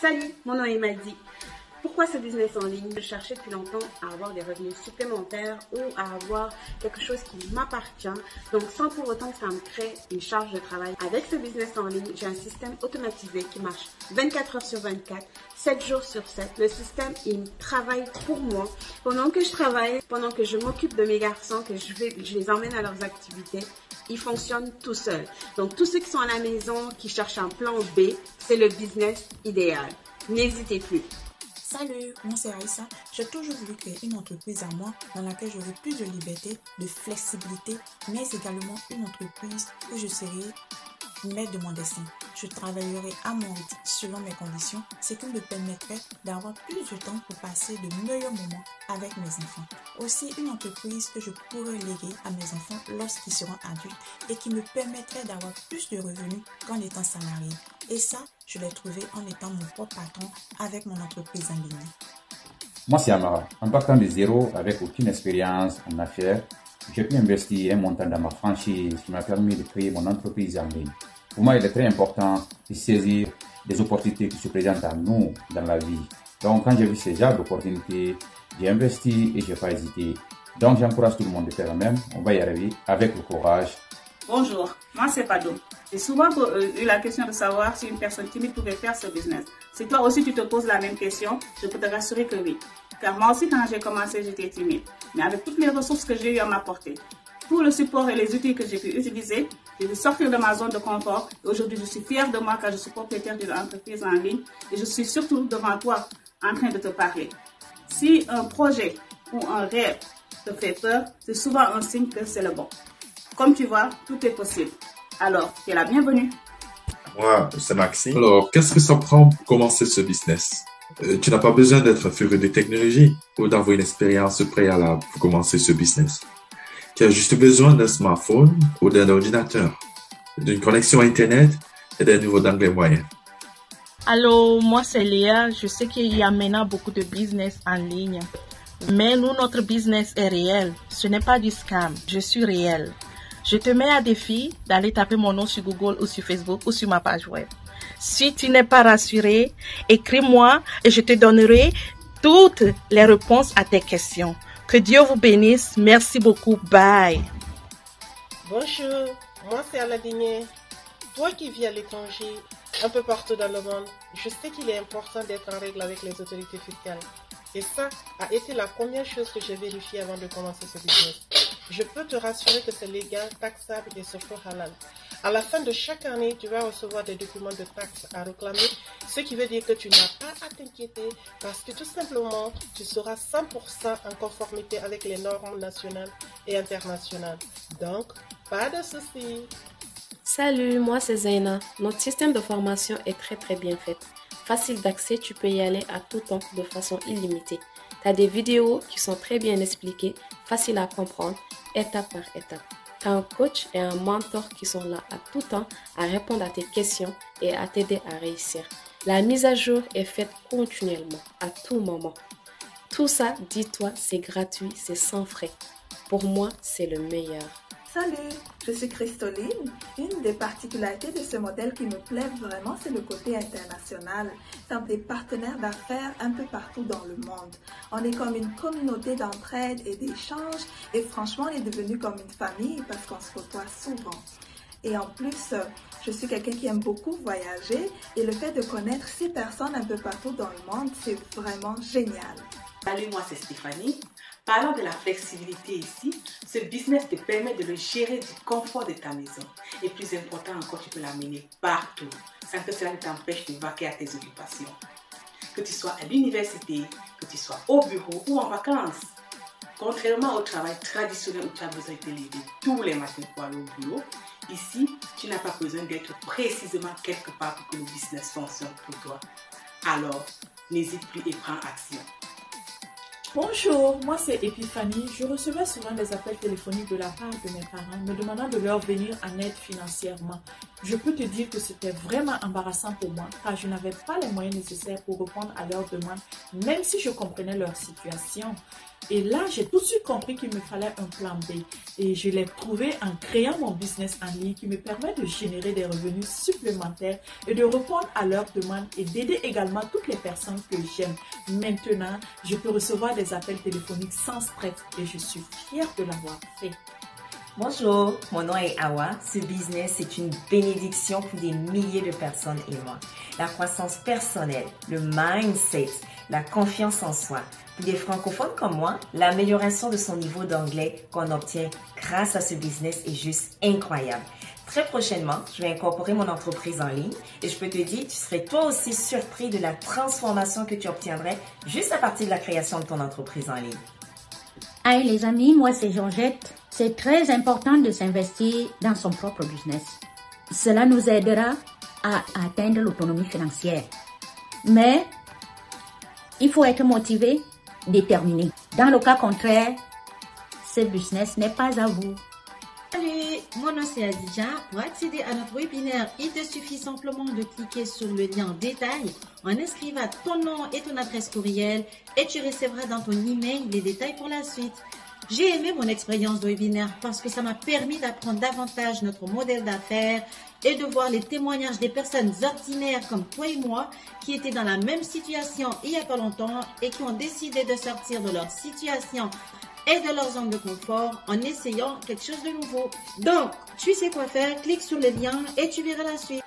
Salut, mon nom est Madi. Pourquoi ce business en ligne? Je cherchais depuis longtemps à avoir des revenus supplémentaires ou à avoir quelque chose qui m'appartient. Donc, sans pour autant que ça me crée une charge de travail. Avec ce business en ligne, j'ai un système automatisé qui marche 24 heures sur 24, 7 jours sur 7. Le système, il travaille pour moi. Pendant que je travaille, pendant que je m'occupe de mes garçons, que je les emmène à leurs activités, ils fonctionnent tout seuls. Donc, tous ceux qui sont à la maison, qui cherchent un plan B, c'est le business idéal. N'hésitez plus. Salut, moi c'est Aïssa. J'ai toujours voulu créer une entreprise à moi dans laquelle j'aurai plus de liberté, de flexibilité, mais également une entreprise où je serai maître de mon destin. Je travaillerai à mon rythme selon mes conditions, ce qui me permettrait d'avoir plus de temps pour passer de meilleurs moments avec mes enfants. Aussi une entreprise que je pourrais léguer à mes enfants lorsqu'ils seront adultes et qui me permettrait d'avoir plus de revenus qu'en étant salarié. Et ça, je l'ai trouvé en étant mon propre patron avec mon entreprise en ligne. Moi, c'est Amara. En partant de zéro, avec aucune expérience en affaires, j'ai pu investir un montant dans ma franchise qui m'a permis de créer mon entreprise en ligne. Pour moi, il est très important de saisir les opportunités qui se présentent à nous dans la vie. Donc, quand j'ai vu ces genres d'opportunités, j'ai investi et je n'ai pas hésité. Donc, j'encourage tout le monde de faire la même. On va y arriver avec le courage. Bonjour, moi c'est Pado. J'ai souvent eu la question de savoir si une personne timide pouvait faire ce business. Si toi aussi tu te poses la même question, je peux te rassurer que oui. Car moi aussi quand j'ai commencé, j'étais timide. Mais avec toutes les ressources que j'ai eu à m'apporter, tout le support et les outils que j'ai pu utiliser, j'ai pu sortir de ma zone de confort. Et aujourd'hui, je suis fière de moi car je suis propriétaire d'une entreprise en ligne. Et je suis surtout devant toi en train de te parler. Si un projet ou un rêve te fait peur, c'est souvent un signe que c'est le bon. Comme tu vois, tout est possible. Alors, tu es la bienvenue. Moi, c'est Maxime. Alors, qu'est-ce que ça prend pour commencer ce business? Tu n'as pas besoin d'être furieux des technologies ou d'avoir une expérience préalable pour commencer ce business. Tu as juste besoin d'un smartphone ou d'un ordinateur, d'une connexion Internet et d'un niveau d'anglais moyen. Allô, moi c'est Léa. Je sais qu'il y a maintenant beaucoup de business en ligne. Mais nous, notre business est réel. Ce n'est pas du scam. Je suis réel. Je te mets à défi d'aller taper mon nom sur Google ou sur Facebook ou sur ma page web. Si tu n'es pas rassuré, écris-moi et je te donnerai toutes les réponses à tes questions. Que Dieu vous bénisse. Merci beaucoup. Bye. Bonjour, moi c'est Aladine. Toi qui vis à l'étranger, un peu partout dans le monde, je sais qu'il est important d'être en règle avec les autorités fiscales. Et ça a été la première chose que j'ai vérifiée avant de commencer ce business. Je peux te rassurer que c'est légal, taxable et surtout halal. À la fin de chaque année, tu vas recevoir des documents de taxes à réclamer, ce qui veut dire que tu n'as pas à t'inquiéter parce que tout simplement, tu seras 100% en conformité avec les normes nationales et internationales. Donc, pas de soucis. Salut, moi c'est Zaina. Notre système de formation est très bien fait. Facile d'accès, tu peux y aller à tout temps de façon illimitée. Tu as des vidéos qui sont très bien expliquées, faciles à comprendre, étape par étape. Tu as un coach et un mentor qui sont là à tout temps à répondre à tes questions et à t'aider à réussir. La mise à jour est faite continuellement, à tout moment. Tout ça, dis-toi, c'est gratuit, c'est sans frais. Pour moi, c'est le meilleur. Salut, je suis Christoline. Une des particularités de ce modèle qui me plaît vraiment, c'est le côté international. C'est des partenaires d'affaires un peu partout dans le monde. On est comme une communauté d'entraide et d'échange et franchement, on est devenu comme une famille parce qu'on se côtoie souvent. Et en plus, je suis quelqu'un qui aime beaucoup voyager et le fait de connaître ces personnes un peu partout dans le monde, c'est vraiment génial. Salut, moi c'est Stéphanie. Parlant de la flexibilité ici, ce business te permet de le gérer du confort de ta maison. Et plus important encore, tu peux l'amener partout, sans que cela ne t'empêche de vaquer à tes occupations. Que tu sois à l'université, que tu sois au bureau ou en vacances. Contrairement au travail traditionnel où tu as besoin de te lever tous les matins pour aller au boulot, ici, tu n'as pas besoin d'être précisément quelque part pour que le business fonctionne pour toi. Alors, n'hésite plus et prends action. Bonjour, moi c'est Epiphanie. Je recevais souvent des appels téléphoniques de la part de mes parents me demandant de leur venir en aide financièrement. Je peux te dire que c'était vraiment embarrassant pour moi car je n'avais pas les moyens nécessaires pour répondre à leurs demandes, même si je comprenais leur situation. Et là, j'ai tout de suite compris qu'il me fallait un plan B. Et je l'ai trouvé en créant mon business en ligne qui me permet de générer des revenus supplémentaires et de répondre à leurs demandes et d'aider également toutes les personnes que j'aime. Maintenant, je peux recevoir des appels téléphoniques sans stress et je suis fière de l'avoir fait. Bonjour, mon nom est Awa. Ce business est une bénédiction pour des milliers de personnes et moi. La croissance personnelle, le mindset, la confiance en soi. Pour des francophones comme moi, l'amélioration de son niveau d'anglais qu'on obtient grâce à ce business est juste incroyable. Très prochainement, je vais incorporer mon entreprise en ligne et je peux te dire, tu serais toi aussi surpris de la transformation que tu obtiendrais juste à partir de la création de ton entreprise en ligne. Hey les amis, moi c'est Georgette. C'est très important de s'investir dans son propre business. Cela nous aidera à atteindre l'autonomie financière. Mais il faut être motivé, déterminé. Dans le cas contraire, ce business n'est pas à vous. Salut, mon nom c'est Adija. Pour accéder à notre webinaire, il te suffit simplement de cliquer sur le lien en détail en inscrivant ton nom et ton adresse courriel et tu recevras dans ton email les détails pour la suite. J'ai aimé mon expérience de webinaire parce que ça m'a permis d'apprendre davantage notre modèle d'affaires et de voir les témoignages des personnes ordinaires comme toi et moi qui étaient dans la même situation il n'y a pas longtemps et qui ont décidé de sortir de leur situation et de leur zone de confort en essayant quelque chose de nouveau. Donc, tu sais quoi faire, clique sur le lien et tu verras la suite.